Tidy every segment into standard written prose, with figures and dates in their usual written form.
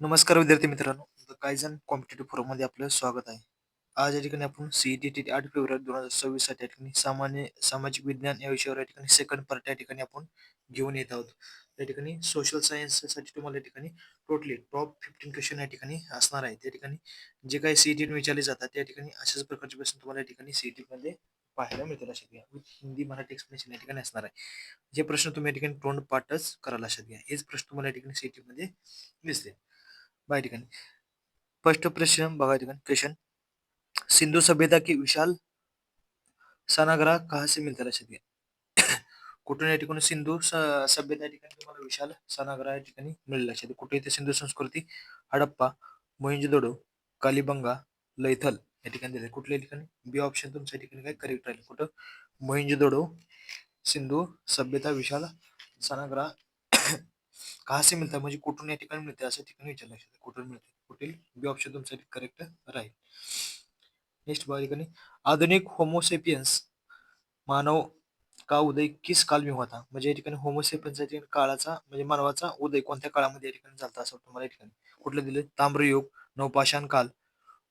नमस्कार विद्यार्थी मित्रांनो, द कायझन कॉम्पिटेटिव्ह फोरम मध्ये आपलं स्वागत आहे. आज या ठिकाणी आपण सीईटी 8 फेब्रुवारी 2026 साठी या ठिकाणी सामाजिक विज्ञान या विषयावर या ठिकाणी सेकंड पार्ट या ठिकाणी आपण घेऊन येत आहोत. या ठिकाणी सोशल सायन्स साठी तुम्हाला या ठिकाणी टोटली टॉप 15 क्वेश्चन या ठिकाणी असणार आहेत. त्या ठिकाणी जे काही सीईटी विचारले जातात त्या ठिकाणी अशाच प्रकारचे प्रश्न तुम्हाला या ठिकाणी सीईटी मध्ये पाहायला मिळतील. अशा घ्या हिंदी मराठी एक्सप्लेनेशन या ठिकाणी असणार आहे. जे प्रश्न तुम्ही या ठिकाणी तोंड पाठच करायला लक्षात घ्या. हेच प्रश्न तुम्हाला या ठिकाणी सीईटी मध्ये दिसते. बघा या ठिकाणी फर्स्ट प्रश्न बघा या ठिकाणी क्वेश्चन, सिंधु सभ्यता की विशाल सानाग्रह कहाँ से मिलता लक्षात घ्या. कुठून या ठिकाणी सभ्यता या ठिकाणी तुम्हाला विशाल सानाग्रह या ठिकाणी मिळेल लक्षात घ्या. कुठे इथे सिंधू संस्कृती, हडप्पा, मोहिंजोदडो, कालीबंगा, लैथल या ठिकाणी दिले. कुठल्या ठिकाणी बी ऑप्शन तुमच्या ठिकाणी काय करेक्ट राहील. कुठं मोहिंजोदडो सिंधू सभ्यता विशाल सानाग्रह कहा से मिळतात म्हणजे कुठून या ठिकाणी मिळते असं ठिकाणी विचारलं लक्षात घ्या. कुठून मिळते कुठील बी ऑप्शन तुमच्यासाठी करेक्ट राहील. नेक्स्ट बघा ठिकाणी आधुनिक होमोसेपियन्स मानव का उदय किस काल में हुआ था म्हणजे या ठिकाणी होमोसेपियन्स काळाचा म्हणजे मानवाचा उदय कोणत्या काळामध्ये या ठिकाणी झाला असं तुम्हाला या ठिकाणी कुठलं दिले. ताम्रयुग, नवपाषाण काल,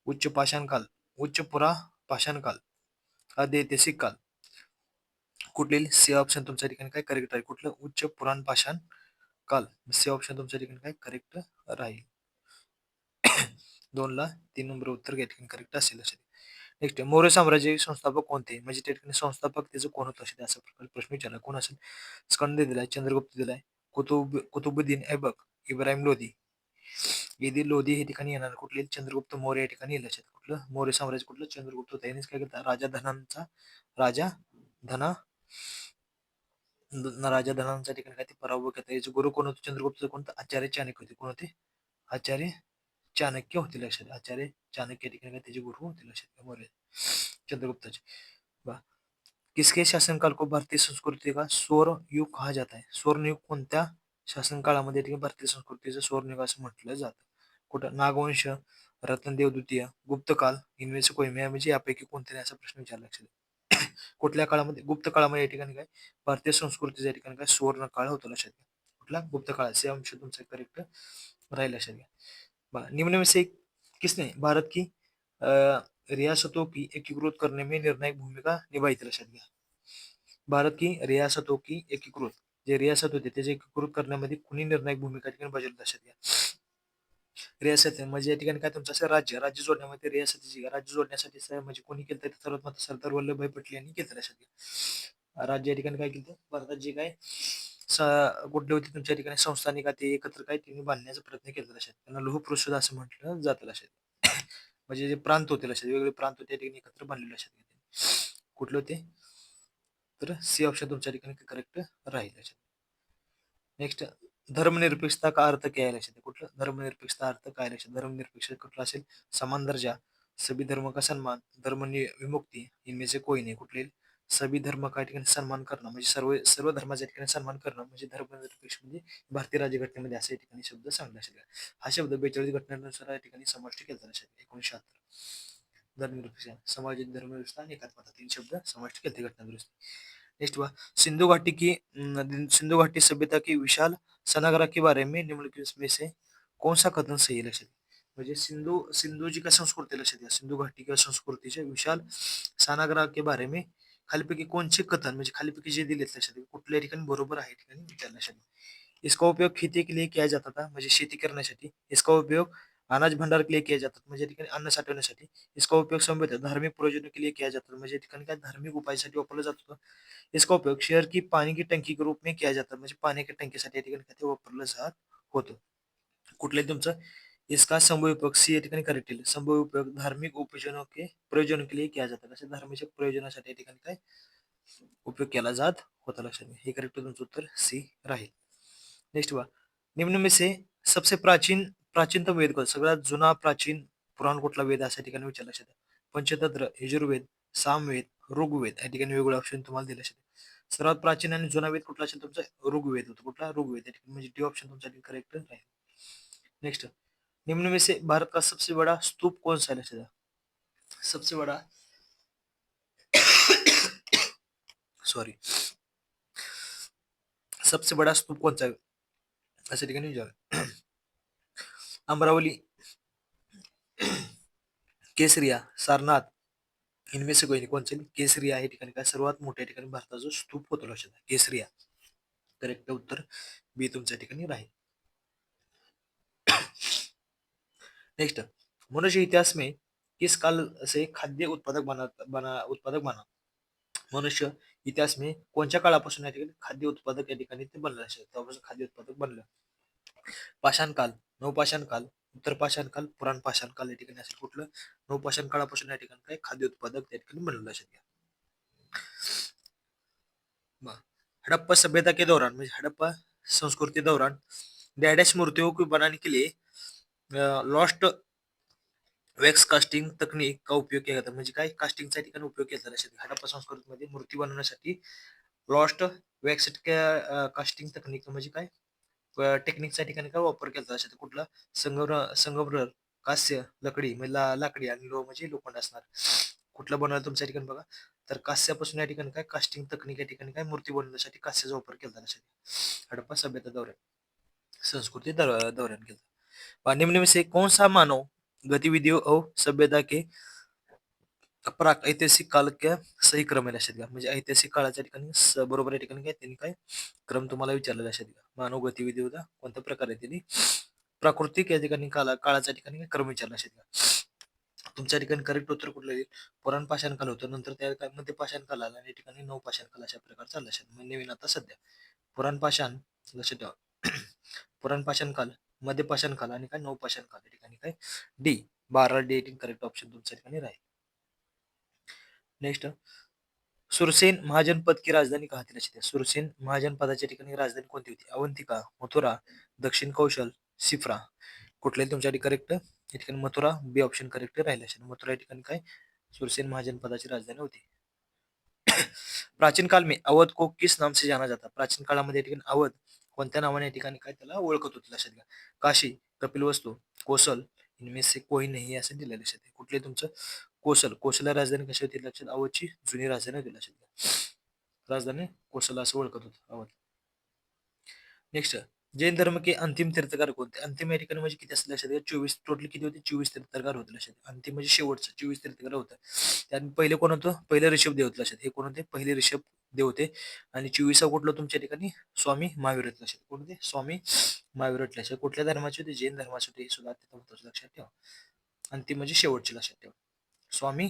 उच्च पाषाण काल, उच्च पुरा पाषाण काल, आद्यऐतिहासिक काल. कुठले सी ऑप्शन तुमच्या ठिकाणी काय करेक्ट राहील. कुठलं उच्च पुराण पाषाण काल. सी ऑप्शन तुमच्या ठिकाणी काय करेक्ट राहील. 2ला 3 नंबर उत्तर या ठिकाणी करेक्ट असेल. नेक्स्ट मौर्य साम्राज्याचे संस्थापक कोणते म्हणजे त्या ठिकाणी संस्थापक त्याचं कोण होतं असेल असा प्रकारे प्रश्न विचारला. कोण असेल. स्कंद दिलाय, चंद्रगुप्त दिलाय, कुतुबुद्दीन ऐबक, इब्राहिम लोधी. येथील लोधी हे ठिकाणी येणार. कुठले चंद्रगुप्त मौर्य या ठिकाणी येईल. कुठलं मौर्य साम्राज्य कुठलं चंद्रगुप्त होता. यानेच काय केलं राजा धना राजा धनांचा ठिकाणी काय ते पराभव केला. याचे गुरु कोण होते चंद्रगुप्त कोणतं आचार्य चाणक्य होते. कोण होते आचार्य चाणक्य होते लक्षात. आचार्य चाणक्य ठिकाणी त्याचे गुरु होते लक्षात मौर्य चंद्रगुप्ताचे. किसके शासनकाल को भारतीय संस्कृती का स्वर्ण युग कहा जाता है. स्वर्ण युग कोणत्या शासनकाळामध्ये भारतीय संस्कृतीचं स्वर्ण युग असं म्हटलं जातं. कुठं नागवंश, रत्नदेव द्वितीय, गुप्तकाल, इन्व्हेस कोहिमे म्हणजे यापैकी कोणत्या असा प्रश्न विचारला लक्षात. कुठल्या काळामध्ये गुप्त काळामध्ये या ठिकाणी काय भारतीय संस्कृतीच्या ठिकाणी काय सुवर्ण काळ होतो लक्षात घ्या. कुठला गुप्त काळ से अंश तुमचा करेक्ट राहील लक्षात घ्या. निम्न में से किसने भारत की रियासतों की एकीकृत करने में निर्णायक भूमिका निभाई थी लक्षात घ्या. भारत की रियासतों की एकीकृत जे रियासत होते त्याचे एकीकृत करण्यामध्ये कुणी निर्णायक भूमिका ठिकाणी बजावली लक्षात घ्या. रियासत म्हणजे या ठिकाणी काय तुमचं असं राज्य जोडण्यामध्ये रियासतीची राज्य जोडण्यासाठी म्हणजे कोणी केलं तर सर्वात महत्त्वाचं सरदार वल्लभभाई पटेल यांनी केलं लक्षात घ्या. राज्य या ठिकाणी काय केलं भारतात जे काय कुठले होते तुमच्या ठिकाणी संस्थानिक ते एकत्र काय त्यांनी बांधण्याचा प्रयत्न केला लक्षात. त्यांना लोह परिषद असं म्हटलं जातं लक्षात. म्हणजे जे प्रांत होते लक्षात वेगवेगळे प्रांत होते ठिकाणी एकत्र बांधले लक्षात घ्या. कुठले होते तर सी ऑप्शन तुमच्या ठिकाणी करेक्ट राहील लक्षात. नेक्स्ट धर्मनिरपेक्षता का अर्थ काय लक्षात. कुठलं धर्मनिरपेक्षता अर्थ काय लक्षात. धर्मनिरपेक्ष कुठला असेल समान दर्जा, सभी धर्म का सन्मान, धर्म विमुक्ती, इनमें से कोई नाही. कुठले सभी धर्म का ठिकाणी सन्मान करणं म्हणजे सर्व धर्माच्या ठिकाणी सन्मान करणं म्हणजे धर्मनिरपेक्ष म्हणजे भारतीय राज्यघटनेमध्ये अशा ठिकाणी शब्द सांगला असेल. हा शब्द 42 घटनेनुसार या ठिकाणी समाविष्ट केला असेल. 1976 धर्मनिरपेक्ष समाज धर्मव्यवस्था आणि एकात्मता 3 शब्द समाविष्ट केले घटना दुरुस्ती. नेक्स्ट हुआ सिंधु घाटी सभ्यता की विशाल सनाग्रह के बारे में निम्नलिखित में से कौन सा कथन सही है लक्षात. म्हणजे सिंधूजी का संस्कृती लक्षात घ्या. सिंधु घाटी किंवा संस्कृतीच्या विशाल सानाग्रह के बारे में खालीपैकी कोणचे कथन म्हणजे खालीपैकी जे दिलेत लक्षात घ्या कुठल्या ठिकाणी बरोबर आहे ठिकाणी विचार लक्षात घ्या. इसका उपयोग खेती के लिए किया जाता था म्हणजे शेती करण्यासाठी. इसका उपयोग अनाज भंडार के लिए किया जातात म्हणजे ठिकाणी अन्न साठवण्यासाठी. इसका उपयोग संबंधित धार्मिक प्रयोजनों के लिए किया जाता है म्हणजे ठिकाणी काय धार्मिक उपायासाठी वापरला जात होता. इसका उपयोग शहर की पानी की टंकी के रूप में किया जाता है म्हणजे पाण्याच्या टंकीसाठी या ठिकाणी ते वापरलं जात होतं. कुठले तुमचं इसका संभव उपयोग सी या ठिकाणी करेक्ट येईल. संभव उपयोग धार्मिक प्रयोजनों के लिए किया जाता है. धार्मिक प्रयोजनासाठी या ठिकाणी काय उपयोग केला जात होता लक्षात घ्या. हे करेक्ट तुमचं उत्तर सी राहील. नेक्स्ट वा निम्न में से सबसे प्राचीनतम वेद कोणता सगळ्यात जुना प्राचीन पुराण कुठला वेद अशा ठिकाणी विचारलं लक्षात. पंचतंत्र, यजुर्वेद, सामवेद, ऋग्वेद या ठिकाणी वेगवेगळे ऑप्शन तुम्हाला दिले असेल. सर्वात प्राचीन आणि जुना वेद कुठला असेल तुमचा ऋग्वेद होतो. कुठला ऋग्वेद म्हणजे डी ऑप्शन तुमच्यासाठी करेक्ट राहील. नेक्स्ट निम्न में से भारत का सबसे बड़ा स्तूप कौन सा है. सबसे बड़ा सॉरी सबसे बड़ा स्तूप कौन सा है अशा ठिकाणी विचार. अमरावली, केसरिया, सारनाथ, इनमें से कोई नहीं. कौन सा केसरिया या ठिकाणी काय सर्वात मोठ्या ठिकाणी भारताचा जो स्तूप होतो लक्षात घ्या. केसरिया. करेक्ट उत्तर बी तुमच्या ठिकाणी राहील. नेक्स्ट, मनुष्य इतिहास में किस काल से खाद्य उत्पादक बना. मनुष्य इतिहास में कोणत्या काळापासून या ठिकाणी खाद्य उत्पादक या ठिकाणी ते बनलं असेल तेव्हापासून खाद्य उत्पादक बनलं. पाषाण काल, नवपाषाण काल, उत्तर पाषाण काल, पुराण पाषाण काल या ठिकाणी असेल कुठलं. नवपाषाण काळापासून या ठिकाणी काय खाद्य उत्पादक त्या ठिकाणी बनलेलं असेल. बरं. हड़प्पा सभ्यता के दौरान म्हणजे हड़प्पा संस्कृती दौरान डैडैश मूर्तियों को बनाने के लिए लॉस्ट वॅक्स कास्टिंग तकनीक का उपयोग केला जातो. म्हणजे काय कास्टिंगचा ठिकाणी उपयोग केला जातो. हडप्पा संस्कृतीमध्ये मूर्ती बनवण्यासाठी लॉस्ट वॅक्स कास्टिंग तकनीक म्हणजे काय टेक्निकच्या ठिकाणी काय वापर केला जातो. कुठला संगमरवर, कास्य, लकडी म्हणजे लाकडी आणि लोह म्हणजे लोखंड असणार. कुठलं बनवायला तुमच्या ठिकाणी बघा तर कास्यापासून या ठिकाणी काय कास्टिंग तकनीक या ठिकाणी काय मूर्ती बनवण्यासाठी कास्याचा वापर केला जातो. हडप्पा सभ्यता दौऱ्यात संस्कृती दौऱ्यात केला. निम्न में से कौन सा मानव गतिविधियों और सभ्यता के प्राक ऐतिहासिक काल क्या सही क्रम आहे लक्षात घ्या. म्हणजे ऐतिहासिक काळाच्या ठिकाणी बरोबर या ठिकाणी काय त्यांनी काय क्रम तुम्हाला विचारलेला लक्षात घ्या. मानव गतिविधी होता कोणत्या प्रकारे त्यांनी प्राकृतिक या ठिकाणी काळाच्या ठिकाणी काय क्रम विचारला लक्षात घ्या. तुमच्या ठिकाणी करेक्ट उत्तर कुठलं येईल. पुराण पाषाण काल होतं नंतर त्या काय मध्ये पाषाण काल आला आणि या ठिकाणी नवपाषाण काल अशा प्रकार चालला लक्षात. म्हणजे नवीन आता सध्या पुराण पाषाण लक्षात ठेवा. पुराण पाषाण काल, मध्ये पाषाण काल आणि काय नवपाषाण काल या ठिकाणी काय डी 12 डी करेक्ट ऑप्शन तुमच्या ठिकाणी राहील. नेक्स्ट, सुरसेन महाजनपद की राजधानी कहा थी लक्षात. सुरसेन महाजनपदाच्या ठिकाणी राजधानी कोणती होती. अवंतिका, मथुरा, दक्षिण कौशल, सिफ्रा. कुठल्याही तुमच्यासाठी करेक्ट या ठिकाणी मथुरा बी ऑप्शन करेक्ट राहिला असेल. मथुरा या ठिकाणी काय सुरसेन महाजनपदाची राजधानी होती. प्राचीन काल में अवध को किस नाम से जाना जाता. प्राचीन काळामध्ये या ठिकाणी अवध कोणत्या नावाने या ठिकाणी काय त्याला ओळखत होते लक्षात घ्या. काशी, कपिलवस्तू, कोसल, इनमें से कोई नहीं असं दिलेलं लक्षात घ्या. कुठले तुमचं कोसल राजधानी कशी होती लक्षात. अवधची जुनी राजधानी होती लक्षात घ्या. राजधानी कोसल असं ओळखत होतं अवध. नेक्स्ट, जैन धर्म के अंतिम तीर्थकार कोणते. अंतिम या ठिकाणी म्हणजे किती असले लक्षात घ्या. 24 टोटल किती होते 24 तीर्थकार होते लक्षात. अंतिम म्हणजे शेवटचं 24 तीर्थकार होतं. त्यात पहिले कोण होतं पहिले ऋषभ देव होते लक्षात. हे कोण होते पहिले ऋषभ देव होते आणि 24 कुठलं तुमच्या ठिकाणी स्वामी महावीर होते लक्षात. कोण होते स्वामी महावीर होते लक्षात. कुठल्या धर्माचे होते जैन धर्माचे होते. हे सुद्धा अत्यंत महत्त्वाचं लक्षात ठेवा. अंतिम म्हणजे शेवटचे लक्षात ठेवा. स्वामी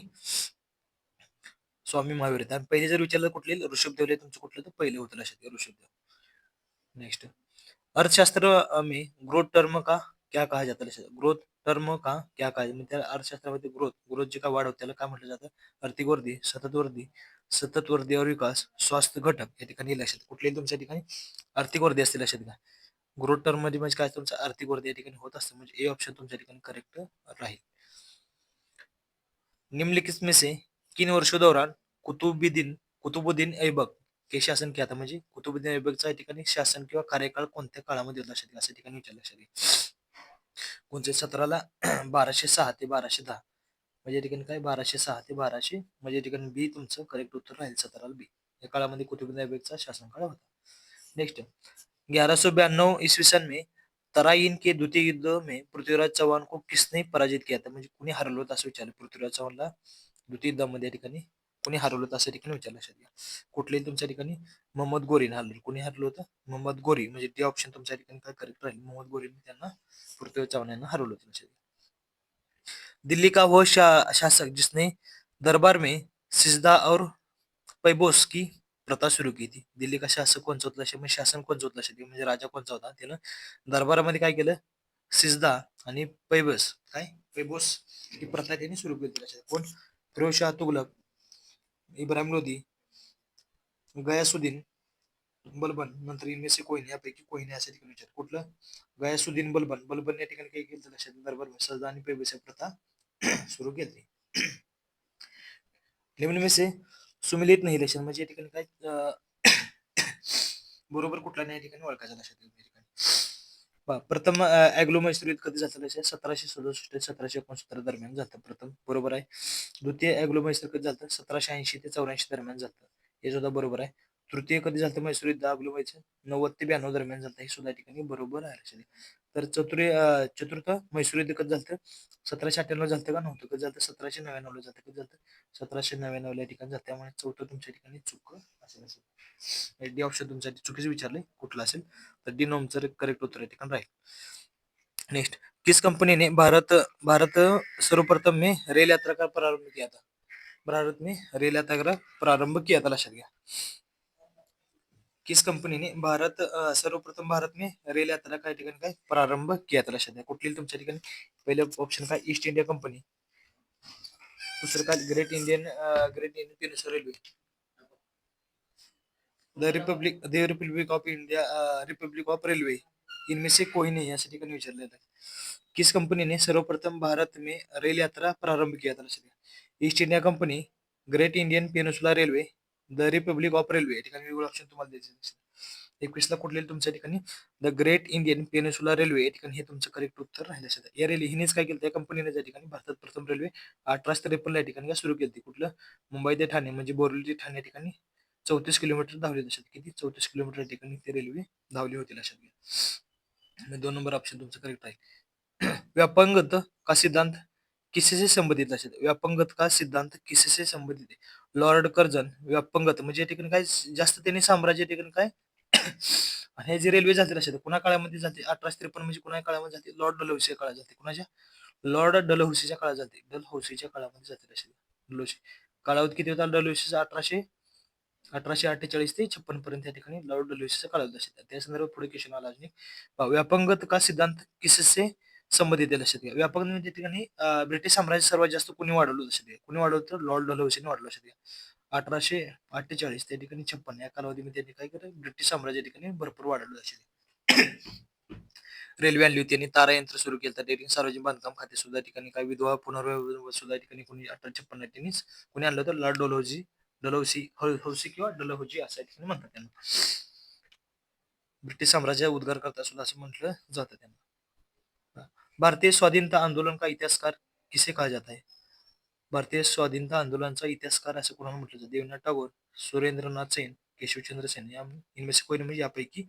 स्वामी महावीर आहेत. आणि पहिले जर विचारलं कुठले ऋषभ देवले तुमचं कुठलं तर पहिले होतं लक्षात घ्या ऋषभ देव. नेक्स्ट, अर्थशास्त्र में ग्रोथ टर्म का क्या कहा जाता है. ग्रोथ टर्म का क्या कहा जातं. त्या अर्थशास्त्रामध्ये ग्रोथ जी का वाढ होते त्याला काय म्हटलं जातं. आर्थिक वृद्धी, सतत वृद्धी और विकास, स्वास्थ्य घटक या ठिकाणी लक्षात. कुठलेही तुमच्या ठिकाणी आर्थिक वृद्धी असते लक्षात घ्या. ग्रोथ टर्म मध्ये म्हणजे काय तुमचं आर्थिक वृद्धी या ठिकाणी होत असतं. म्हणजे ए ऑप्शन तुमच्या ठिकाणी करेक्ट राहील. निम्नलिखित में से किन वर्षों दौरान कुतुबुद्दीन ऐबक के शासन किया था. म्हणजे कुतुबुद्दीन ऐबकचा या ठिकाणी शासन किंवा कार्यकाळ कोणत्या काळामध्ये होता लक्षात घ्या. असं ठिकाणी विचारलं लक्षात घ्या. कोणते 17 1206 ते 1210 म्हणजे या ठिकाणी काय 1206 ते 1200 म्हणजे या ठिकाणी बी तुमचं करेक्ट उत्तर राहील 17 बी. या काळामध्ये कुतुबुद्दीन ऐबकचा शासनकाळ होता. नेक्स्ट, 1192 ईस्वी सन में तराइन के द्वितीय युद्ध में पृथ्वीराज चौहान को किसने पराजित किया था. म्हणजे कुणी हरवलं होतं असं विचारलं. पृथ्वीराज चौहानला द्वितीय युद्धामध्ये या ठिकाणी कुणी हरवलं होतं असं ठिकाणी विचारलं लक्षात घ्या. कुठलेही तुमच्या ठिकाणी मोहम्मद गोरीने हरवलं. कुणी हरवलं होतं मोहम्मद गोरी म्हणजे ते ऑप्शन तुमच्या ठिकाणी काय करेक्ट राहील. मोहम्मद गोरीने त्यांना पृथ्वीराज चौहान यांना हरवलं होतं लक्षात घ्या. दिल्ली का वो शासक जिसने दरबार में सिजदा और पैबोस की प्रथा सुरू केली. दिल्ली का शासक कोणचा होता म्हणजे शासन कोणचं होतं लक्षात घ्या. म्हणजे राजा कोणचा होता. त्यानं दरबारामध्ये काय केलं सिजदा आणि पैबोस ही प्रथा त्यांनी सुरू केली लक्षात. कोण फिरोजशाह तुगलक, इब्राहिम लोधी, गयासुद्दीन बलबन नंतर इनमें से कोई नाही यापैकी कोई नाही असं ठिकाणी विचार. कुठलं गयासुद्दीन बलबन या ठिकाणी काय केलं लक्षात. दरबार सजदा आणि पैबोस प्रथा सुरू केली. निम्न में से सुमिलित नाही लक्षात म्हणजे या ठिकाणी काय बरोबर कुठला नाही या ठिकाणी ओळखायचं लक्षात या ठिकाणी. प्रथम अँग्लो मैसूर युद्ध कधी झालं लक्षात 1767 1769 दरम्यान झालं प्रथम. बरोबर आहे. द्वितीय अँग्लो मैसूर कधी झालं 1780 ते 84 दरम्यान झालं. हे सुद्धा बरोबर आहे. तृतीय कधी झालं म्हैसूर युद्ध आपलं व्हायचं 90 ते 92 दरम्यान झालं, हे सुद्धा या ठिकाणी बरोबर आहे लक्षात घ्या. तर चतुर्थ म्हैसूर युद्ध कधी झालं 1798 झालं का नव्हतं, कधी झालं 1799 झालं, कधी झालं 1799 या ठिकाणी झालं. त्यामुळे चौथं तुमच्या ठिकाणी चूक असेल. डी ऑप्शन तुमच्यासाठी चुकीचं विचारले कुठलं असेल, तर डी नॉमचं करेक्ट उत्तर या ठिकाणी राहील. नेक्स्ट, किस कंपनी ने भारत भारत सर्वप्रथम में रेल यात्रा का प्रारंभ किया था? भारत में रेल यात्रा का प्रारंभ किया था, लक्षात घ्या. किस कंपनीने सर्वप्रथम भारत में रेल यात्रा काय ठिकाणी काय प्रारंभ किया था, लक्षात घ्या. कुठली तुमच्या ठिकाणी पहिलं ऑप्शन काय ईस्ट इंडिया कंपनी, दुसरं काय great Indian peninsula railway, the Republic of India, Republic of railway, इनमें से कोई नहीं, या ठिकाणी विचारलेलं आहे. किस कंपनी ने सर्वप्रथम भारत में रेल यात्रा प्रारंभ किया था, लक्षात घ्या. East India company, great Indian peninsula railway, the Republic of railway. या ठिकाणी वेगळं ऑप्शन तुम्हाला द्यायचे. 21ला कुठले तुमच्या ठिकाणी the great Indian peninsula railway या ठिकाणी हे तुमचं करेक्ट उत्तर राहिलं असेल. या रेल्वे हिनेच काय केलं, त्या कंपनीने त्या ठिकाणी भारतात प्रथम रेल्वे 1853 या ठिकाणी काय सुरू केली, कुठलं मुंबई ते ठाणे म्हणजे बोरिवली ते ठाणे या ठिकाणी 34 किलोमीटर धावली, लक्षात किती 34 किलोमीटर या ठिकाणी ती रेल्वे धावली होती, लक्षात घ्या. 2 नंबर ऑप्शन तुमचं करेक्ट आहे. व्यापंगत का सिद्धांत किससे संबंधित, लक्षात. व्यापंगत का सिद्धांत किससे संबंधित आहे. लॉर्ड कर्जन व्यापंगत म्हणजे या ठिकाणी काय जास्त त्यांनी साम्राज्य या ठिकाणी काय आणि हे जे रेल्वे जाते, लक्षात कुणा काळामध्ये जाते 1853 म्हणजे कुणा काळामध्ये जाते, लॉर्ड डलहौसी काळात जाते. कुणाच्या लॉर्ड डलहौसीच्या काळात जाते, डलहौसीच्या काळामध्ये जाते, लक्षात. डलहौसी कालावधी किती होता डलहौसीचा 1848 ते 56 पर्यंत या ठिकाणी लॉर्ड डलहौसीचा कालावधी असेल. त्या संदर्भात पुढे क्वेश्चन आला अजून एक. व्यापंगत का सिद्धांत किससे संबंधित आहे, लक्षात घ्या. व्यापक म्हणजे ठिकाणी ब्रिटिश साम्राज्य सर्वात जास्त कोणी वाढवलं, लक्षात घ्या. कोणी वाढवलं तर लॉर्ड डलहौसीने वाढवलं, लक्षात घ्या. 1848 त्या ठिकाणी 56 या कालावधीमध्ये त्यांनी काय केलं, ब्रिटिश साम्राज्य ठिकाणी भरपूर वाढवलं, लक्षात घ्या. रेल्वे आणली होती, त्यांनी तारा यंत्र सुरू केलं, त्या ठिकाणी सार्वजनिक बांधकाम खाते सुद्धा ठिकाणी काय विधवा पुनर्विवाह सुद्धा ठिकाणी कोणी 1856 त्यांनीच कोणी आणलं होतं, लॉर्ड डलहौसी किंवा डलहौजी असं या ठिकाणी म्हणतात त्यांना. ब्रिटिश साम्राज्य उद्गार करता सुद्धा असं म्हटलं जातं त्यांना. भारतीय स्वाधीनता आंदोलन का इतिहासकार किसे कहा जाता है. भारतीय स्वाधीनता आंदोलनाचा इतिहासकार असं कोणाला म्हटलं जातं. देवेंद्र टागोर, सुरेंद्रनाथ सेन, केशवचंद्र सेन, या इनमें से कोई म्हणजे यापैकी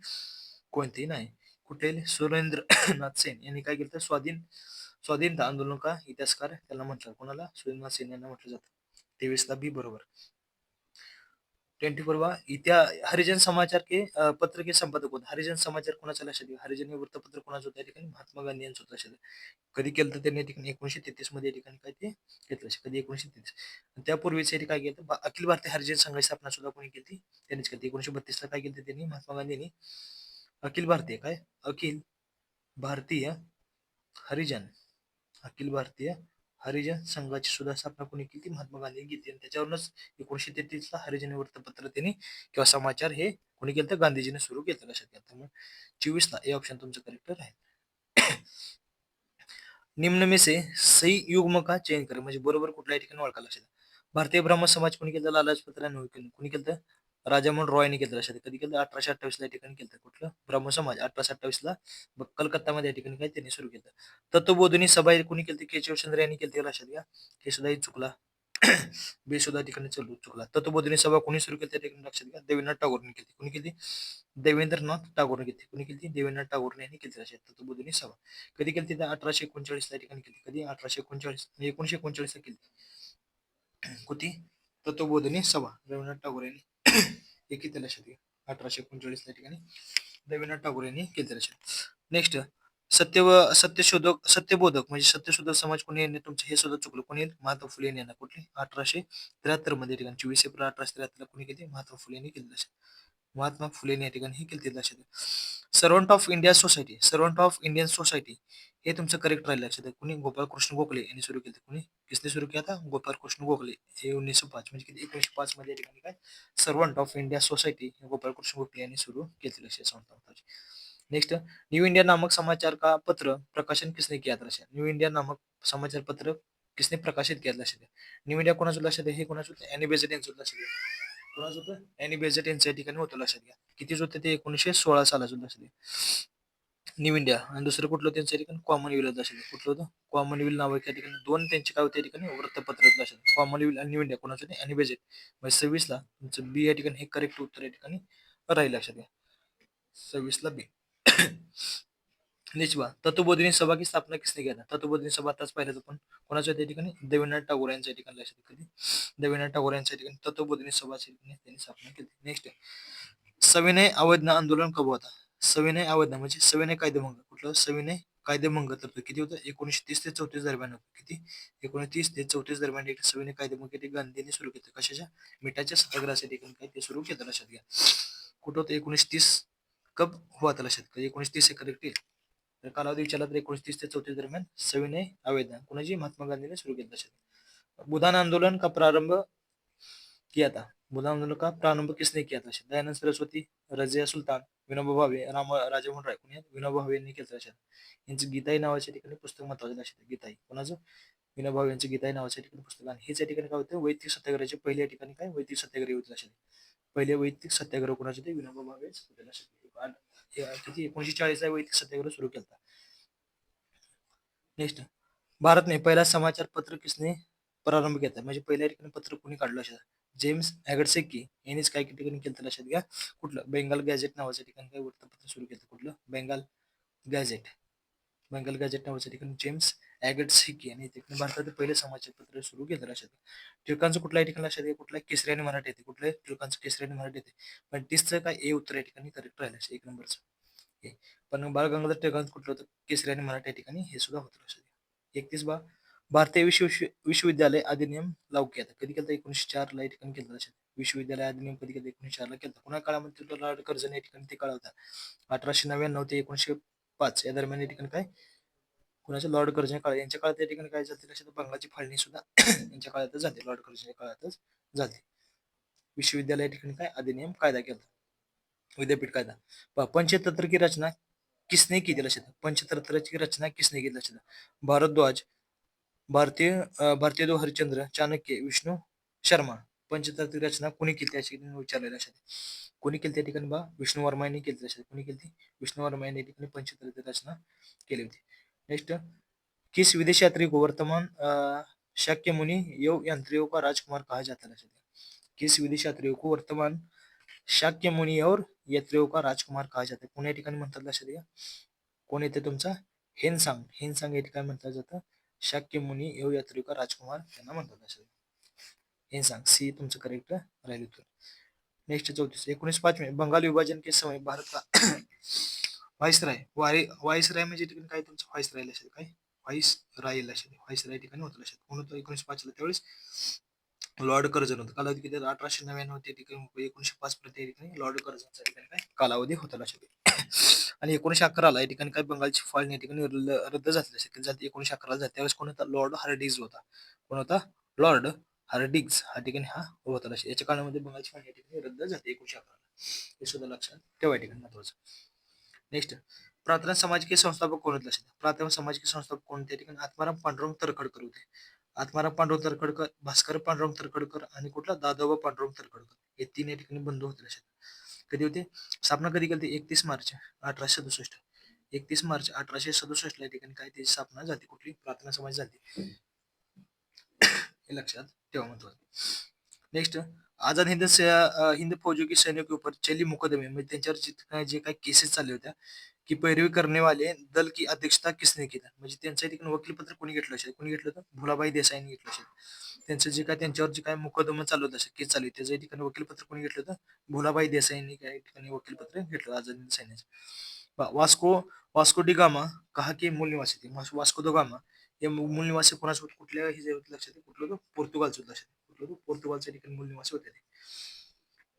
कोणतेही नाही. कुठे सुरेंद्रनाथ सेन यांनी काय केलं तर स्वाधीनता आंदोलन का इतिहासकार त्याला म्हटलं, कोणाला सुरेंद्रनाथ सेन यांना म्हटलं जातं. 23ला बी बरोबर. 24 हरिजन समाचार के पत्र के संपादक होते. हरिजन समाचार कोणाच्या लक्षात घ्या. हरिजन हे वृत्तपत्र कोणाचं होतं या ठिकाणी महात्मा गांधी यांचं होतं, लक्षात घ्या. कधी केलं तर त्यांनी या ठिकाणी 1933 मध्ये या ठिकाणी काय ते घेतलं, कधी 1933. त्यापूर्वीच यांनी काय केलं, अखिल भारतीय हरिजन संघाची स्थापना सुद्धा कोणी केली, त्यांनीच केली. 1932ला काय केलं त्यांनी, महात्मा गांधींनी अखिल भारतीय हरिजन अखिल भारतीय हरिजन संघाची सुद्धा स्थापना कोणी केली, महात्मा गांधी केली. आणि त्याच्यावरूनच 1933ला हरिजन वृत्तपत्र त्यांनी किंवा समाचार हे कोणी केलं तर गांधीजीने सुरू केलं, लक्षात घ्या. त्यामुळे 24ला हे ऑप्शन तुमचं करेक्ट आहे. निम्न में से सही युग्म का चयन करें म्हणजे बरोबर कुठल्या ठिकाणी ओळखा, लक्षात. भारतीय ब्राह्मण समाज कोणी केलं, लाला लजपत राय कोणी केलं, राजामोहन रॉयने केलं, लक्षात. कधी केलं 1828ला या ठिकाणी केलं. कुठलं ब्राह्मण समाज 1828ला कलकत्तामध्ये या ठिकाणी काय त्यांनी सुरू केलं. तत्वबोधिनी सभा कोणी केली, केशवचंद्र यांनी केली, लक्षात घ्या. हे सुद्धा चुकला. बे सुद्धा ठिकाणी चुकला. तत्वबोधिनी सभा कोणी सुरू केली त्या ठिकाणी लक्षात घ्या, देवेंद्रनाथ टागोरने केली. कोणी केली, देवेंद्रनाथ टागोरने केली. कोणी केली, देवेंद्रनाथ टागोरने यांनी केली, लक्षात. तत्वबोधिनी सभा कधी केली, 1839 ला ठिकाणी केली. कधी 1939 ला केली होती तत्वबोधिनी सभा, देवेंद्रनाथ टागोर यांनी हे केली, लक्षात घ्या. 1839 ला ठिकाणी देवेंद्रनाथ टागोर यांनी केली, लक्षात. नेक्स्ट, सत्यबोधक म्हणजे सत्यशोधक समाज कोणी यांनी तुमचं हे सुद्धा चुकलं, कोणी महात्मा फुले यांना कुठले 1873 मध्ये ठिकाणी 24 एप्रिल 1873 ला कोणी केली, महात्मा फुले यांनी केली, लक्षात. महात्मा फुले या ठिकाणी हे केली, लक्षात. सर्वंट ऑफ इंडियन सोसायटी हे तुमचं करेक्ट राहिलं, लक्षात. कुणी गोपाळकृष्ण गोखले यांनी सुरू केलं. कुणी किसने सुरू केला था, गोपाळकृष्ण गोखले. हे 1905 म्हणजे किती 1905 मध्ये या ठिकाणी काय servant of India society Gopalkrishna Gokhale यांनी सुरू केली, लक्षात. नेक्स्ट, न्यू इंडिया नामक समाचार का पत्र प्रकाशन किसने किया था, लक्षात. न्यू इंडिया नामक समाचार पत्र किसने प्रकाशित केलं, लक्षात. न्यू इंडिया कोणाचं, लक्षात. हे कोणाचं होतं, अॅनी बेझंट यांचं, लक्षात. कोणाचं होतं, अॅनी बेझंट यांच्या ठिकाणी होतं, लक्षात घ्या. कितीच होते ते 1916 सालाचं, लक्षात. न्यू इंडिया आणि दुसरं कुठलं त्यांच्या ठिकाणी कॉमनवेल्थ असेल. कुठलं होतं कॉमनवेल्थ नाव त्या ठिकाणी दोन त्यांचे काय होते या ठिकाणी वृत्तपत्र असेल. कॉमनवेल्थ आणि न्यू इंडिया कोणाचं नाही आणि बजेट म्हणजे 26ला तुमचं बी या ठिकाणी हे करेक्ट उत्तर या ठिकाणी राहील लक्षात घ्या. 26ला बी. नेक्स्ट तत्वबोधिनी सभा की स्थापना किसने केला. तत्वबोधिनी सभा आताच पाहिलं पण कोणाच्या त्या ठिकाणी देवेंद्रनाथ टागोर यांच्या ठिकाणी लक्षात कधी देवेंद्रनाथ टागोर यांच्या ठिकाणी तत्वबोधिनी सभाच्या ठिकाणी त्यांनी स्थापना केली. नेक्स्ट सविनय अवज्ञा आंदोलन कब होता. सविनय अवज्ञा म्हणजे सविनय कायदेभंग कुठलं सविनय कायदेभंग तर किती होतं 1930 ते 34 दरम्यान होतं. किती 1930 ते 34 दरम्यान एक सविनय कायदेभंग किती गांधींनी सुरू केलं कशाच्या मिठाच्या सत्याग्रहासाठी काय ते सुरू केलं लक्षात घ्या. कुठं होतं 1930 कब हुआ था लक्षात 1930 हे करेक्ट तर कालावधी विचारला तर 1930 ते 34 दरम्यान सविनय अवज्ञा कोणाची महात्मा गांधीने सुरू केलं लक्षात. बुधान आंदोलन का प्रारंभ किया था. बुधान आंदोलन का प्रारंभ किसने किया था. दयानंद सरस्वती रजिया सुलतान विनोबा भावे राम राजमोहन राय कोणी विनोबा भावे यांनी केलं लक्षात. यांचं गीताई नावाच्या ठिकाणी पुस्तक महत्वाचं लक्षात गीताई कोणाचं विनोबा भावे यांचं गीताई नावाच्या ठिकाणी पुस्तक आणि हेच या ठिकाणी काय होतं वैयक्तिक सत्याग्रहाचे पहिल्या ठिकाणी काय वैयक्तिक सत्याग्रह होते लक्षात. पहिले वैयक्तिक सत्याग्रह कोणाचे ते विनोबा भावेच होते लक्षात. किती 1940 वैयक्तिक सत्याग्रह सुरू केला. नेक्स्ट भारत ने पहिला समाचार पत्र किसने प्रारंभ केला म्हणजे पहिल्या ठिकाणी पत्र कोणी काढलं असेल जेम्स ॲगडसेकी यांनीच काय ठिकाणी केलं लक्षात घ्या. कुठलं बेंगाल गॅझेट नावाच्या ठिकाणी काय वृत्तपत्र सुरू केलं कुठलं गॅझेट बेंगाल गॅझेट नावाच्या ठिकाणी जेम्स ॲगडसेकी यांनी ठिकाणी भारतातील पहिले समाचार पत्र सुरू केलं लक्षात. टिळकांचं कुठल्याही ठिकाणी लक्षात घ्या कुठल्या केसरी आणि मराठी येते कुठल्या टिळकांचं केसरी आणि मराठी येते पण 30चं काय ए उत्तर या ठिकाणी करेक्ट राहिलं एक नंबरचं. पण बाळ गंगाधर टिळकांचं कुठलं होतं केसरी आणि मराठी या ठिकाणी हे सुद्धा होतं लक्षात. 31 भारतीय विश्वविद्यालय अधिनियम लागू केला कधी केला 1904 ला या ठिकाणी केलं लक्षात. विश्वविद्यालय अधिनियम कधी केलं 1904 ला केला कोणा काळामध्ये लॉर्ड कर्झन या ठिकाणी ते काळ होता 1899 ते 1905 या दरम्यान या ठिकाणी काय कुणाच्या लॉर्ड कर्झन काळ यांच्या काळात या ठिकाणी काय झालं लक्षात बंगालची फाळणी सुद्धा यांच्या काळातच झाली लॉर्ड कर्झनच्या काळातच झाली. विश्वविद्यालय या ठिकाणी काय अधिनियम कायदा केला विद्यापीठ कायदा. पंचतंत्र की रचना किसने की लक्षात पंचतंत्राची रचना किसने की लक्षात भारद्वाज भारतीय दो हरिश्चंद्र चाणक्य विष्णू शर्मा. पंचतंत्र रचना कोणी केली त्याची विचारलेलं लक्षात कोणी केली त्या ठिकाणी विष्णू वर्मा यांनी केली लक्षात कोणी केली विष्णू वर्मा यांनी ठिकाणी पंचतंत्र रचना केली होती. नेक्स्ट किस विदेश यात्री को वर्तमान शाक्य मुनि यंत्रियों का राजकुमार कहा जाता है. किस विदेश यात्रियों को वर्तमान शाक्य मुनी और यात्रियों का राजकुमार कहा जाता है कोणी या ठिकाणी म्हणतात लक्षात घ्या. कोण येते तुमचा हेनसांग या ठिकाणी म्हटलं जातं शाक्य मुनी एव यात्रियों का राजकुमार त्यांना म्हणतात लक्षात. हेनसांग सी तुमचं करेक्ट राहील उत्तर. नेक्स्ट 34 1905 में बंगाल विभाजन के समय भारत का व्हाइसराय व्हाइसराय म्हणजे ठिकाणी काय तुमचं व्हाइसराय लक्षात काय व्हाइसराय लक्षात व्हाइसराय ठिकाणी होतं लक्षात कोण होतं 1905 ला त्यावेळेस लॉर्ड कर्झन होतं कालावधी किती 1899 ते ठिकाणी 1905 पर्यंत या ठिकाणी लॉर्ड कर्झनचा ठिकाणी काय कालावधी होता लक्षात. आणि 1911 या ठिकाणी काय बंगालची फाळणी या ठिकाणी रद्द झाली असेल झाली 1911 झाली त्यावेळेस कोण होता लॉर्ड हार्डिंग्ज होता कोण होता लॉर्ड हार्डिंग्ज हा ठिकाणी हा होता लक्षात. याच्या काळामध्ये बंगालची फाळणी या ठिकाणी रद्द झाली 1911 हे सुद्धा लक्षात ठेवा ठिकाणी महत्वाचं. नेक्स्ट प्रार्थना समाज के संस्थापक कोण होते लक्षात प्रार्थना समाज के संस्थापक कोण त्या ठिकाणी आत्माराम पांडुरंग तरखडकर होते. आत्माराम पांडुरंग तरखडकर भास्कर पांडुरंग तरखडकर आणि कुठला दादोबा पांडुरंग तरखडकर हे तीन या ठिकाणी बंधू होते लक्षात. कधी होते स्थापना कधी केली 31 मार्च 1867 31 मार्च 1867 या ठिकाणी काय त्याची स्थापना झाली कुठली प्रार्थना समाज झाली हे लक्षात ठेवा महत्वाचं. नेक्स्ट आझाद हिंद फौजों की सैनिकों के ऊपर चली मुकदमे म्हणजे त्यांच्यावर जे काही केसेस चालले होत्या की पैरवी करणे वाले दल की अध्यक्षता किसने केला म्हणजे त्यांच्या ठिकाणी वकीलपत्र कोणी घेतलं असेल कोणी घेतलं होतं भुलाबाई देसाईंनी घेतलं असेल. त्यांचं जे काय त्यांच्यावर जे काय मुकदमा चालू होत असेल केस चालू त्याच्या ठिकाणी वकीलपत्र कोणी घेतलं होतं भुलाबाई देसाईंनी काही ठिकाणी वकीलपत्र घेतलं आझाद हिंद सैन्याचं. वास्को डी गामा कहा की मूल निवासी थे वास्को द गामा हे मूल निवासी कोणासोबत कुठल्या हे लक्षात कुठलं होतं पोर्तुगालचं लक्षात कुठलं होतं पोर्तुगालच्या ठिकाणी मूल निवासी होते.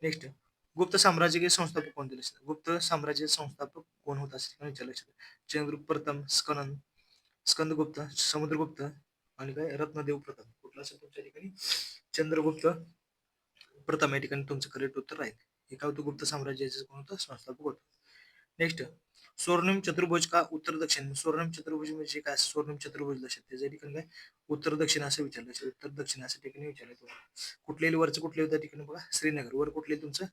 नेक्स्ट गुप्त साम्राज्य के संस्थापक कोण दिले गुप्त साम्राज्य संस्थापक कोण होता विचारलं चंद्रगुप्त प्रथम स्कंदगुप्त समुद्रगुप्त आणि काय रत्नदेव प्रथम कुठला असेल तुमच्या ठिकाणी चंद्रगुप्त प्रथम या ठिकाणी तुमचं करेक्ट उत्तर राहील. हे काय होतं गुप्त साम्राज्याचं कोण होतं संस्थापक होतं. नेक्स्ट स्वर्णिम चतुर्भुज का उत्तर दक्षिण स्वर्णिम चतुर्भुज म्हणजे काय स्वर्णिम चतुर्भुज लक्षात त्याच्या ठिकाणी काय उत्तर दक्षिण असं विचारलं उत्तर दक्षिण असं ठिकाणी विचारलं तुम्हाला कुठल्याही वरचं कुठल्या त्या ठिकाणी बघा श्रीनगर वर कुठले तुमचं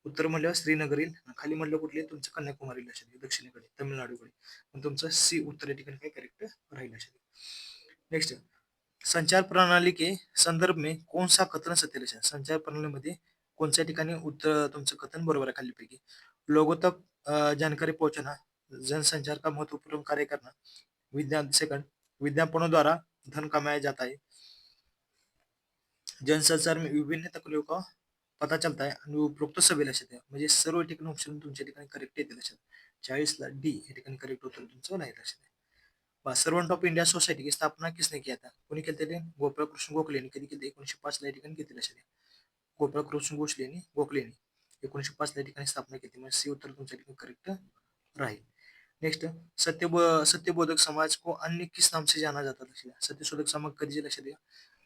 उत्तर म्हणल्यावर श्रीनगर येईल, खाली म्हणलं कुठले तुमचं कन्याकुमारी लक्षात घ्या, दक्षिणेकडे तमिळनाडूकडे. पण तुमचं सी उत्तर या ठिकाणी काय करेक्ट राहील लक्षात घ्या. नेक्स्ट, संचार प्रणाली के संदर्भ में कौन सा कथन सत्य लक्षात. संचार प्रणालीमध्ये कोणत्या ठिकाणी उत्तर तुमचं कथन बरोबर आहे खालीपैकी. लोगों तक जानकारी पहुंचाना, जनसंचार का महत्वपूर्ण कार्य करना, विज्ञान सेकंड, विज्ञापनों द्वारा धन कमाया जाता है, जनसंचार में विभिन्न तकनीकों का पता चलता है आणि उपरोक्त सभे लक्षात घ्या. म्हणजे सर्व ठिकाणी ऑप्शन तुमच्या ठिकाणी करेक्ट येते लक्षात. 40ला डी या ठिकाणी करेक्ट उत्तर तुमचं नाही लक्षात घ्या. सर्वंट ऑफ इंडिया सोसायटी की स्थापना किसने किया था. कोणी केलं ते गोपाळकृष्ण गोखले यांनी कधी केली. 1905 या ठिकाणी घेतली लक्षात घ्या. गोपाळकृष्ण गोखले यांनी 1905 या ठिकाणी स्थापना केली. म्हणजे सी उत्तर तुमच्या ठिकाणी करेक्ट राहील. नेक्स्ट, सत्यबोधक समाज को अन्य किस नाम से जाना जाता लक्षात घ्या. सत्यशोधक समाज कधी लक्षात घ्या.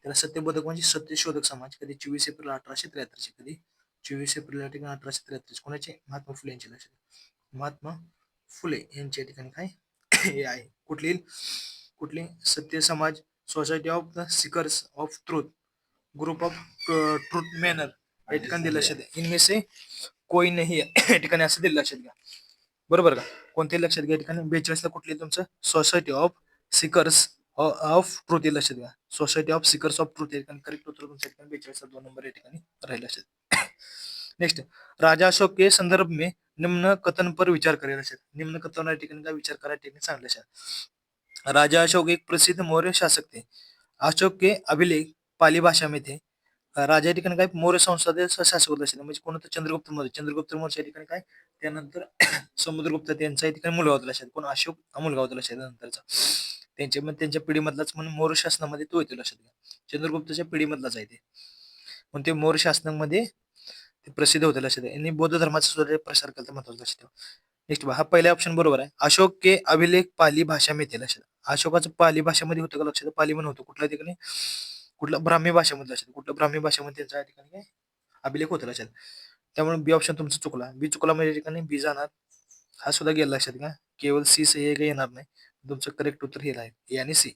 त्याला सत्यबोधक म्हणजे सत्यशोधक समाज कधी 24 एप्रिल 1873 कधी 24 एप्रिल या ठिकाणी 1873 कोणाचे महात्मा फुले यांचे लक्षात घ्या. महात्मा फुले यांच्या ठिकाणी काय हे आहे. कुठली सत्य समाज, society of the seekers of truth, group of truth manner या ठिकाणी दिलं लक्षात घ्या. इनमे से कोई नाही या ठिकाणी असं दिलं लक्षात घ्या. बरोबर का. कोणते लक्षात घ्या ठिकाणी 42ला कुठली तुमचं society of seekers of truth लक्षात घ्या. Society of seekers of truth या ठिकाणी करेक्ट उत्तर तुमच्या ठिकाणी 42ला 2 नंबर या ठिकाणी राहील लक्षात. नेक्स्ट, राजा अशोक के संदर्भ में निम्न कथन पर विचार करेल लक्षात. निम्न कथन या ठिकाणी काय विचार करा ठिकाणी सांगितलं लक्षात. राजा अशोक एक प्रसिद्ध मौर्य शासक थे. अशोक के अभिलेख पाली भाषा में थे. राजा या ठिकाणी काय मौर्य संस्थाचे शासक होते म्हणजे कोण होतं. चंद्रगुप्त मौर्य या ठिकाणी काय त्यानंतर समुद्रगुप्त त्यांचा या ठिकाणी मुलगा होता लक्षात. कोण अशोक हा मुलगा होता लक्षात नंतरचा. त्यांच्या पिढीमधलाच म्हणून मौर्य शासनामध्ये तो येतो लक्षात घ्या. चंद्रगुप्तच्या पिढीमधलाच आहे ते. पण ते मौर्य शासनामध्ये ते प्रसिद्ध होते लक्षात. यांनी बौद्ध धर्माचा सुद्धा प्रसार केला महत्वाचं लक्षात ठेवा. नेक्स्ट, हा पहिला ऑप्शन बरोबर आहे. अशोक के अभिलेख पाली भाषा में थे लक्षात. अशोकाचं पाली भाषेमध्ये होतं का लक्षात. पाली म्हणून होतं कुठल्या ठिकाणी कुठल्या ब्राह्मी भाषेमध्ये लक्षात. कुठल्या ब्राह्मी भाषेमध्ये त्यांच्या ठिकाणी काय अभिलेख होतं लक्षात. त्यामुळे बी ऑप्शन तुमचा चुकला. बी चुकला म्हणजे ठिकाणी बी जाणार. हा सुद्धा गेला लक्षात घ्या. केवळ सी से हे काही येणार नाही. तुमचं करेक्ट उत्तर हे आहे ए आणि सी.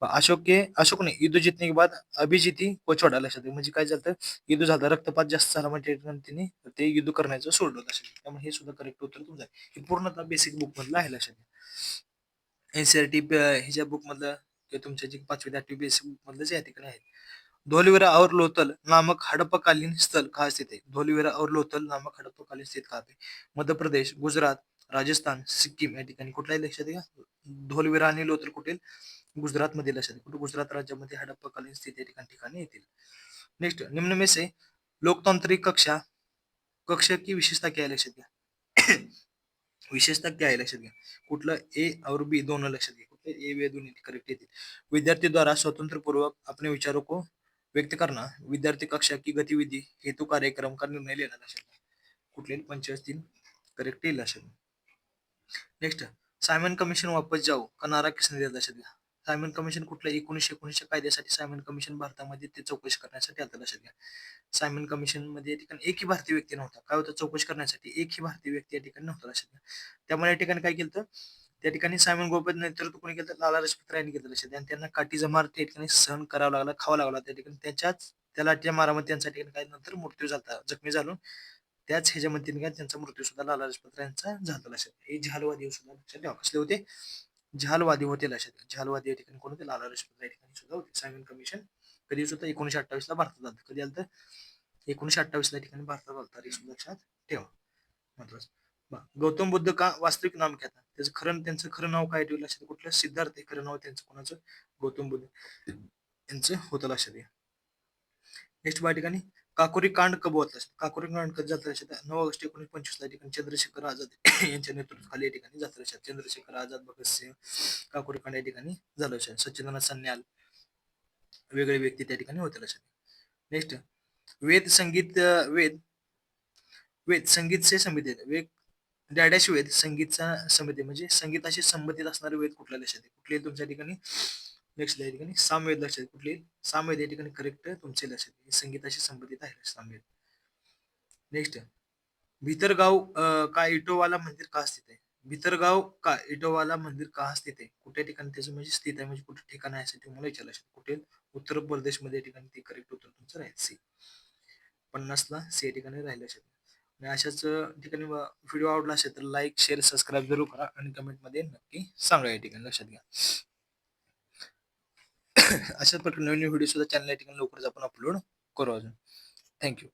अशोक ने युद्ध जितने के बाद अभिजिती को छोडा लक्षात. म्हणजे काय झालं युद्ध झालं रक्तपात जास्त झाला म्हणजे त्यांनी ते युद्ध करण्याचं सोडलं लक्षात. त्यामुळे हे सुद्धा करेक्ट उत्तर तुमचं आहे. हे पूर्णतः बेसिक बुक मधलं आहे लक्षात. एनसीआरटी ह्याच्या बुक मधलं किंवा तुमच्या जे 5वी 8वी बेसिक बुक मधलं या ठिकाणी आहेत. धोलीवीरा और लोथल नामक हड़प्पाकालीन स्थल कहाँ स्थित है. धोलीवीरा और लोथल नामक हड़प्पाकालीन स्थित कहाँ पे. मध्य प्रदेश, गुजरात, राजस्थान, सिक्कीम या ठिकाणी कुठलाही लक्षात घ्या. धोलीवीरा आणि लोथल कुठे गुजरात मध्ये लक्षात घ्या. कुठे गुजरात राज्यामध्ये हडप्पाकालीन स्थिती या ठिकाणी येतील. नेक्स्ट, निम्न में से लोकतांत्रिक कक्ष की विशेषता क्या है लक्षात घ्या. विशेषता क्या आहे लक्षात घ्या. कुठलं ए और बी दोनों लक्षात घ्या. कुठले ए बी दोन्ही करेक्ट येतील. विद्यार्थी द्वारा स्वतंत्र पूर्वक अपने विचारों को व्यक्त करना, विद्यार्थी कक्षा की गतिविधि हेतु कार्यक्रम का निर्णय लेना लक्षात घ्या. कुठले 45 करेक्ट येईल लक्षात. नेक्स्ट, सायमन कमिशन वापस जाऊ का नारा किसने दिला लक्षात घ्या. सायमन कमिशन कुठल्या 1919च्या कायद्यासाठी सायमन कमिशन भारतामध्ये ते चौकशी करण्यासाठी आलं लक्षात घ्या. सायमन कमिशन मध्ये या ठिकाणी एकही भारतीय व्यक्ती नव्हता. काय होतं चौकशी करण्यासाठी एकही भारतीय व्यक्ती या ठिकाणी नव्हता लक्षात घ्या. त्यामुळे या ठिकाणी काय केलं त्या ठिकाणी सायमन गोपद नेतृत्व कोणी केलं लाला लजपत रायांनी केलं लक्षात. आणि त्यांना काठीचा मार त्या ठिकाणी सहन करावा लागला खावा लागला त्या ठिकाणी. त्या लाठीच्या मारामध्ये त्यांच्या ठिकाणी काय नंतर मृत्यू झाला जखमी झालो. त्याच ह्याच्यामध्ये काय त्यांचा मृत्यू सुद्धा लाला लजपत रायांचा झाला लक्षात. हे झालवादी सुद्धा लक्षात ठेवा. कसले होते झालवादी होते लक्षात. झालवादी या ठिकाणी कोण होते लाला लजपत राय ठिकाणी सुद्धा होते. सायमन कमिशन कधी सुद्धा 1928ला भारतात आलं. कधी आलं 1928 या ठिकाणी भारतात आलं. तारीख सुद्धा लक्षात ठेवा महत्वाचं. गौतम बुद्ध का वास्तविक नाम क्या था. त्यांचं खरं नाव काय ठेवलं लक्षात. कुठलं सिद्धार्थ हे खरं नाव त्यांचं कोणाचं गौतम बुद्ध यांचं होतं लक्षात घ्या. नेक्स्ट या ठिकाणी काकोरी कांड कब होत लक्षात. काकोरी कांड कधी जातं लक्षात. 9 ऑगस्ट 1925 या ठिकाणी चंद्रशेखर आझाद यांच्या नेतृत्वाखाली या ठिकाणी जातं लक्षात. चंद्रशेखर आझाद, भगतसिंग, काकोरी कांड या ठिकाणी झालं लक्षात. सच्चिदानंद सन्याल वेगळे व्यक्ती त्या ठिकाणी होते लक्षात. नेक्स्ट, वेद संगीत से संबंधित वेद डॅडॅश वेद संगीतचा संबंधित म्हणजे संगीताशी संबंधित असणारे वेद कुठल्या लक्षात. कुठले तुमच्या ठिकाणी नेक्स्ट या ठिकाणी सामवेद लक्षात. कुठले सामवेद या ठिकाणी करेक्ट तुमचे लक्षात. संगीताशी संबंधित आहे सामवेद. नेक्स्ट, भीतरगाव का इटोवाला मंदिर का स्थित आहे. भीतरगाव का इटोवाला मंदिर का स्थित आहे. कुठल्या ठिकाणी त्याचं म्हणजे स्थित आहे म्हणजे कुठे ठिकाण आहे असं तुम्हाला विचारलं असेल. कुठे उत्तर प्रदेश मध्ये ठिकाणी ते करेक्ट उत्तर तुमचं राहील सी. 50ला सी या ठिकाणी राहिलं असेल. आणि अशाच ठिकाणी व्हिडिओ आवडला असेल तर लाईक, शेअर, सबस्क्राईब जरूर करा आणि कमेंटमध्ये नक्की सांगा या ठिकाणी लक्षात घ्या. अशाच प्रकारे नवीन व्हिडिओ सुद्धा चॅनल या ठिकाणी लवकरच आपण अपलोड करू अजून. थँक्यू.